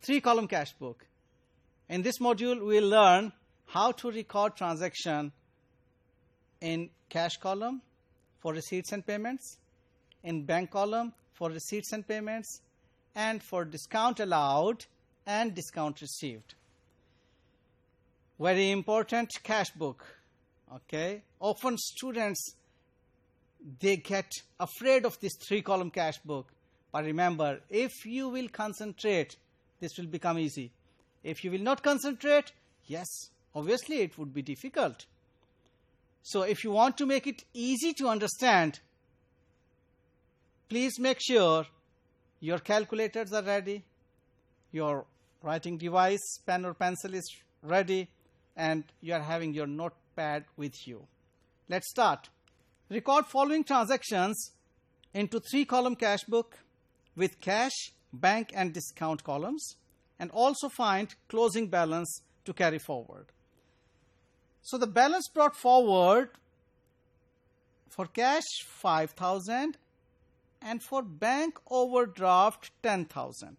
3-column cash book. In this module, we will learn how to record transaction in cash column for receipts and payments, in bank column for receipts and payments, and for discount allowed and discount received. Very important cash book. Okay. Often students, they get afraid of this 3-column cash book. But remember, if you will concentrate, this will become easy. If you will not concentrate, yes, obviously it would be difficult. So if you want to make it easy to understand, please make sure your calculators are ready, your writing device, pen or pencil is ready, and you are having your notepad with you. Let's start. Record following transactions into 3-column cash book with cash, bank, and discount columns, and also find closing balance to carry forward. So the balance brought forward for cash 5,000 and for bank overdraft 10,000.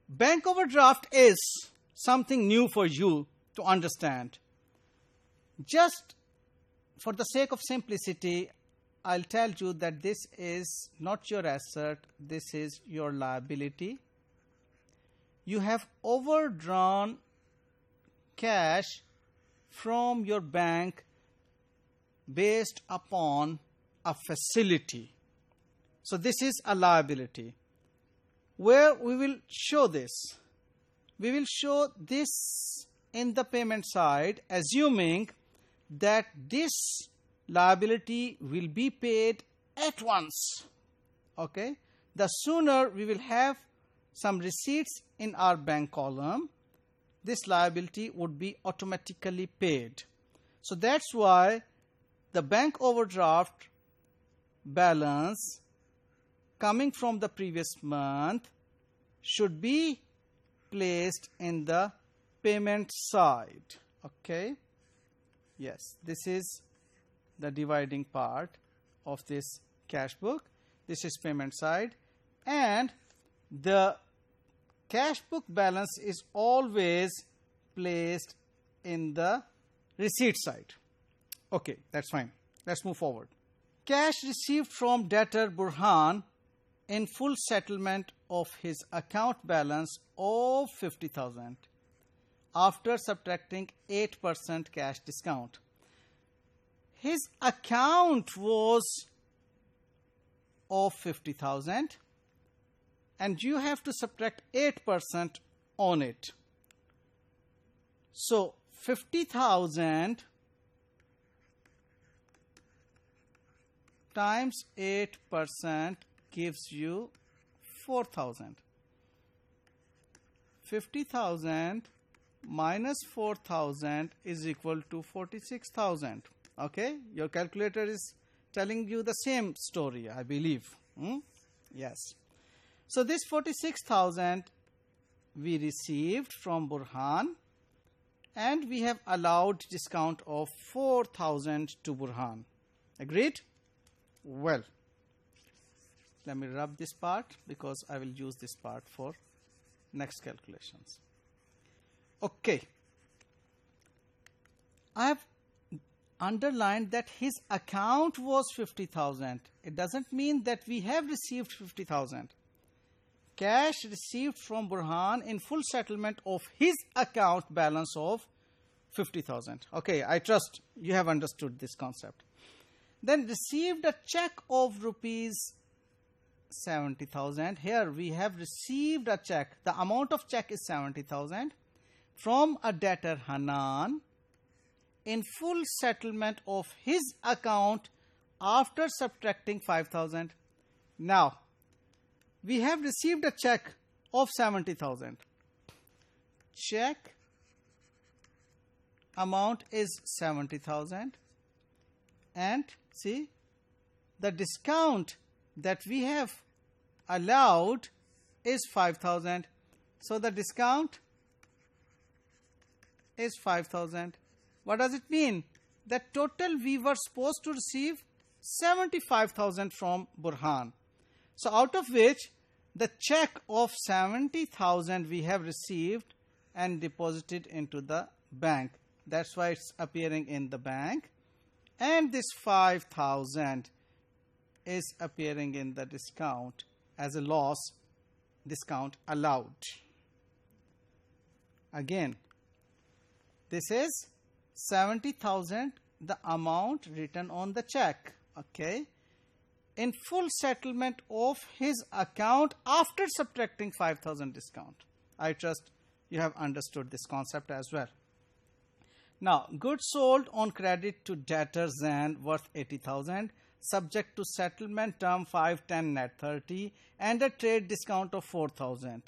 Bank overdraft is something new for you to understand. Just for the sake of simplicity, I'll tell you that this is not your asset, this is your liability. You have overdrawn cash from your bank based upon a facility. So this is a liability. Where we will show this? We will show this in the payment side, assuming that this liability will be paid at once. Okay? The sooner we will have some receipts in our bank column, this liability would be automatically paid. So that's why the bank overdraft balance coming from the previous month should be placed in the payment side. Okay? Yes, this is the dividing part of this cash book. This is payment side, and the cash book balance is always placed in the receipt side. Okay, that's fine. Let's move forward. Cash received from debtor Farhan in full settlement of his account balance of 50,000 after subtracting 8% cash discount. His account was of 50,000 and you have to subtract 8% on it. So 50,000 times 8% gives you 4,000. 50,000 minus 4,000 is equal to 46,000. Okay, your calculator is telling you the same story, I believe. Yes. So this 46,000 we received from Farhan, and we have allowed discount of 4,000 to Farhan. Agreed? Well, let me rub this part because I will use this part for next calculations. Okay. I have underlined that his account was 50,000. It doesn't mean that we have received 50,000. Cash received from Farhan in full settlement of his account balance of 50,000. Okay, I trust you have understood this concept. Then received a check of rupees 70,000. Here we have received a check. The amount of check is 70,000 from a debtor Hanan in full settlement of his account after subtracting 5,000. Now, we have received a check of 70,000. Check amount is 70,000, and see the discount that we have allowed is 5,000. So the discount is 5,000. What does it mean? That total we were supposed to receive 75,000 from Farhan. So out of which the check of 70,000 we have received and deposited into the bank. That's why it's appearing in the bank. And this 5,000 is appearing in the discount as a loss, discount allowed. Again, this is 70,000, the amount written on the check, okay, in full settlement of his account after subtracting 5,000 discount. I trust you have understood this concept as well. Now, goods sold on credit to debtor Zan worth 80,000, subject to settlement term 510 net 30 and a trade discount of 4,000.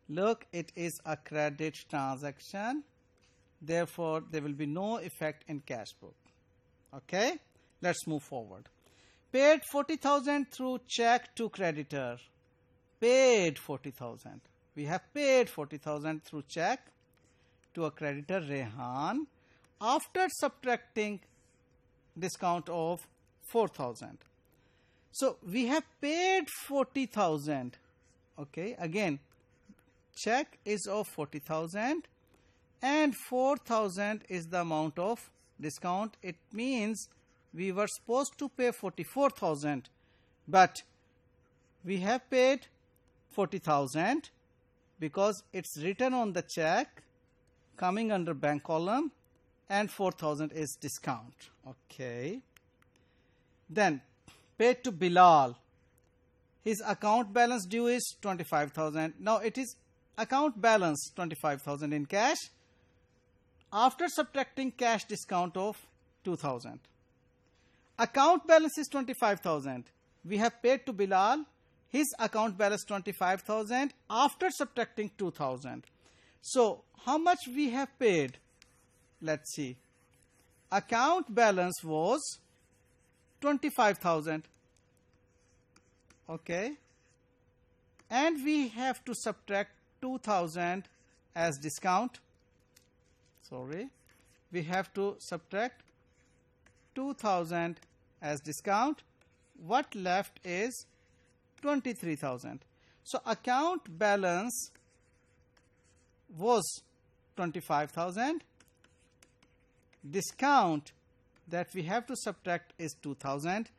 Look, it is a credit transaction. Therefore, there will be no effect in cash book. Okay, let's move forward. Paid 40,000 through check to creditor. Paid 40,000. We have paid 40,000 through check to a creditor Rehan after subtracting discount of 4,000. So we have paid 40,000. Okay, again, check is of 40,000 and 4,000 is the amount of discount. It means we were supposed to pay 44,000, but we have paid 40,000 because it's written on the check coming under bank column, and 4,000 is discount. Okay. Then paid to Bilal. His account balance due is 25,000. Now it is account balance 25,000 in cash after subtracting cash discount of 2,000. Account balance is 25,000. We have paid to Bilal his account balance 25,000 after subtracting 2,000. So how much we have paid? Let's see. Account balance was 25,000. Okay. And we have to subtract 2,000 as discount. Sorry. We have to subtract 2,000 as discount. What left is 23,000. So account balance was 25,000. Discount that we have to subtract is 2,000.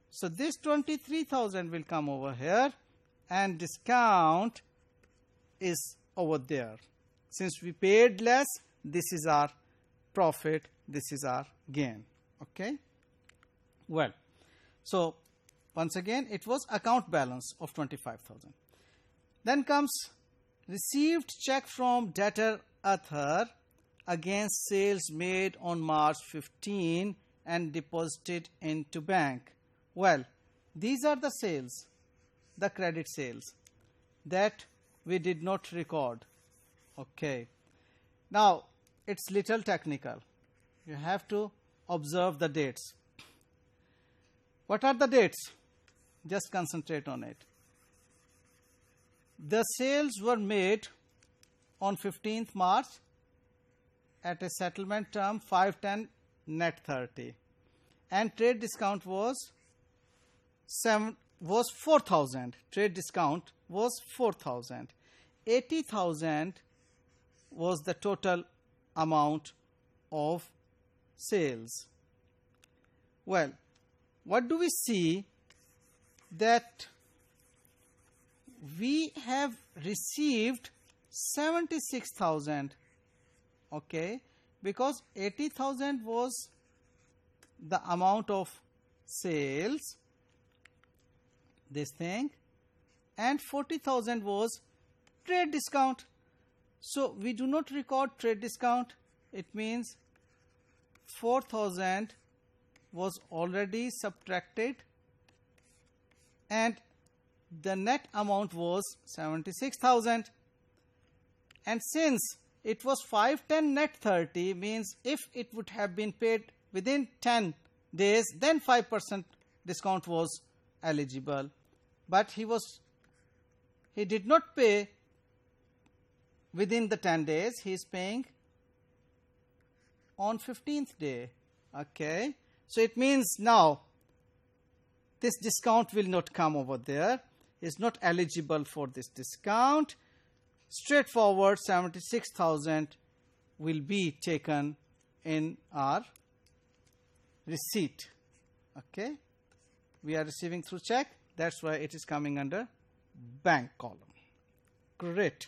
So this 23,000 will come over here and discount is over there. Since we paid less, this is our profit, this is our gain. Okay. Well, so once again it was account balance of 25,000. Then comes received check from debtor Athar against sales made on March 15 and deposited into bank. Well, these are the sales, the credit sales that we did not record. Okay. Now it's little technical. You have to observe the dates. What are the dates? Just concentrate on it. The sales were made on 15th March at a settlement term 510 net 30, and trade discount was 4,000. Trade discount was 4,000. 80,000 was the total amount of sales. Well, what do we see? That we have received 76,000, okay, because 80,000 was the amount of sales, this thing, and 40,000 was trade discount. So we do not record trade discount. It means 4,000 was already subtracted and the net amount was 76,000. And since it was 510 net 30, means if it would have been paid within 10 days, then 5% discount was eligible. But he did not pay within the 10 days. He is paying on 15th day. Okay. So it means now this discount will not come over there. is not eligible for this discount. Straightforward 76,000 will be taken in our receipt. Okay, we are receiving through check, that's why it is coming under bank column. Great.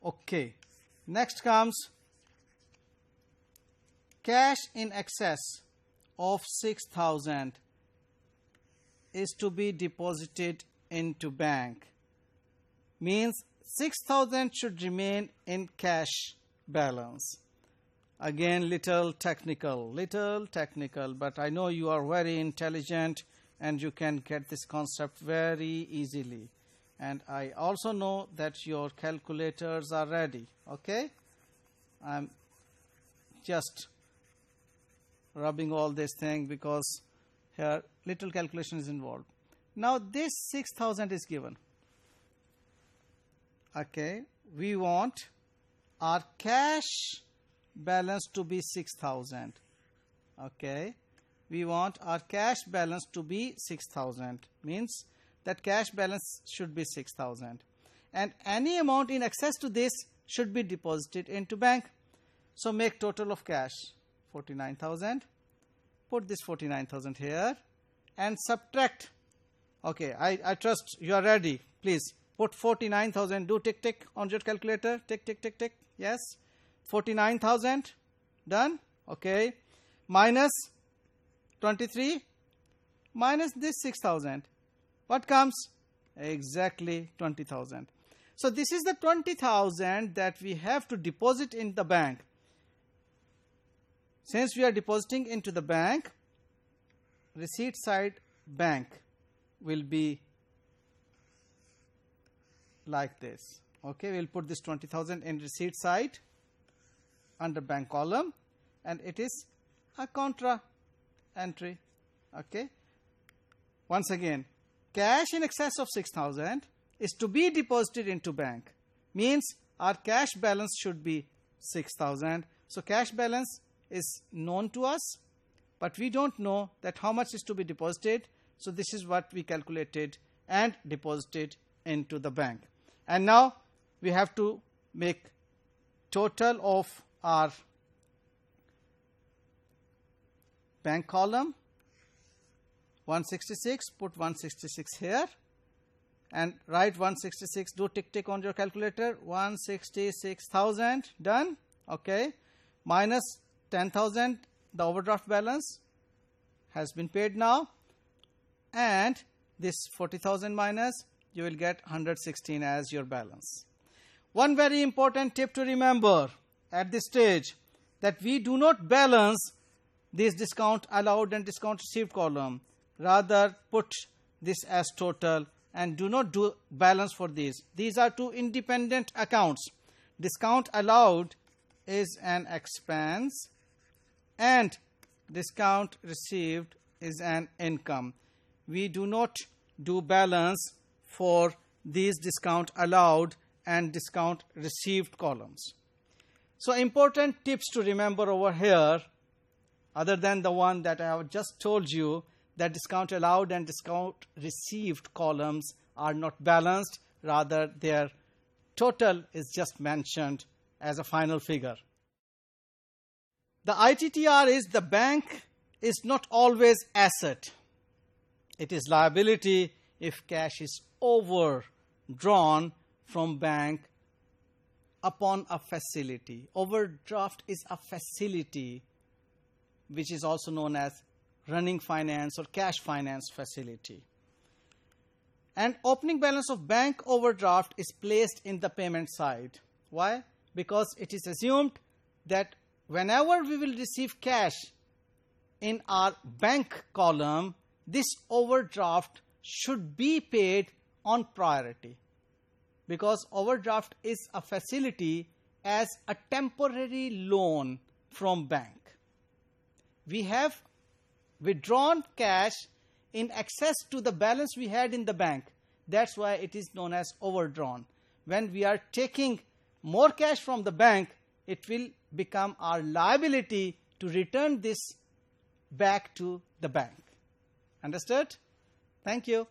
Okay, next comes cash in excess of 6,000 is to be deposited into bank. Means 6,000 should remain in cash balance. Again, little technical, but I know you are very intelligent and you can get this concept very easily. And I also know that your calculators are ready. Okay, I'm just rubbing all this thing because here little calculation is involved. Now this 6,000 is given. Okay, we want our cash balance to be 6,000. Okay, we want our cash balance to be 6,000, means that cash balance should be 6,000, and any amount in excess to this should be deposited into bank. So make total of cash 49,000, put this 49,000 here and subtract. Okay, I trust you are ready. Please put 49,000, do tick tick on your calculator, tick tick tick tick. Yes, 49,000 done. Okay, minus 23 minus this 6,000, what comes? Exactly 20,000. So this is the 20,000 that we have to deposit in the bank. Since we are depositing into the bank, receipt side bank will be like this. Okay, we will put this 20,000 in receipt side under bank column, and it is a contra entry. Okay, once again, cash in excess of 6,000 is to be deposited into bank, means our cash balance should be 6,000. So cash balance is known to us, but we don't know that how much is to be deposited. So this is what we calculated and deposited into the bank. And now we have to make total of our bank column 166, put 166 here and write 166, do tick tick on your calculator, 166,000 done. Okay, minus 10,000, the overdraft balance has been paid now, and this 40,000 minus, you will get 116 as your balance. One very important tip to remember at this stage, that we do not balance this discount allowed and discount received column, rather put this as total and do not do balance for these. These are two independent accounts. Discount allowed is an expense and discount received is an income. We do not do balance for these discount allowed and discount received columns. So important tips to remember over here, other than the one that I have just told you, that discount allowed and discount received columns are not balanced, rather their total is just mentioned as a final figure. The ITTR is the bank is not always asset. It is liability if cash is overdrawn from bank upon a facility. Overdraft is a facility which is also known as running finance or cash finance facility. And opening balance of bank overdraft is placed in the payment side. Why? Because it is assumed that whenever we will receive cash in our bank column, this overdraft should be paid on priority, because overdraft is a facility as a temporary loan from bank. We have withdrawn cash in excess to the balance we had in the bank. That's why it is known as overdrawn. When we are taking more cash from the bank, it will become our liability to return this back to the bank. Understood? Thank you.